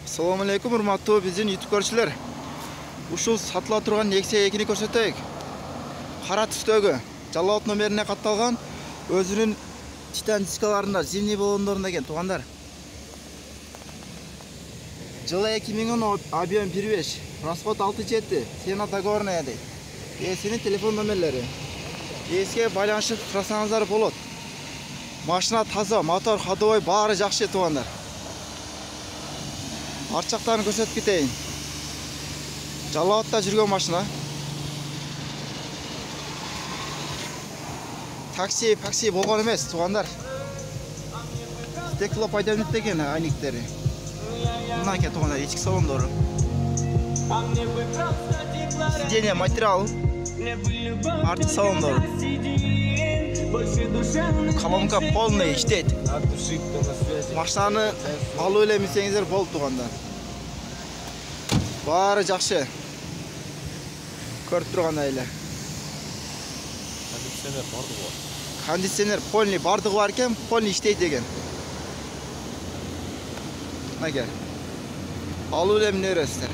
Assalamu alaikum, урматтуу биздин YouTube көрүүчүлөр. Ушул сатыла турган Nexia 2-ни көрсөтөйүк. Кара түстөгү жалаат номерине катталган өзүнүн титан дискаларында зимний баллондорунда экен, туугандар. Жылы 2010, объем 1.5, расход 6.7, цена договорная дейт. Эсинин телефон номерлери. Эске байланышып турсаңыздар болот. Машина таза, мотор, ходовой баары жакшы, туугандар. Арчактарын көрсөтүп кетейин. Жалаатта жүргөн машина. Такси болгон эмес, туугандар. Стеклоподъемник деген айниктери. Мына экен, туугандар, ички салондору. Сиденье материал. Артки салондору. Колонка полный иштейт. Машинаны алып элемесеңиздер болду, туугандар. Баары жакшы. Көрүп тургандай эле. Кондиционер бардыгы бар. Кондиционер полный бардыгы бар экен, полный иштейт экен. Мына алып эле мине бересиздер.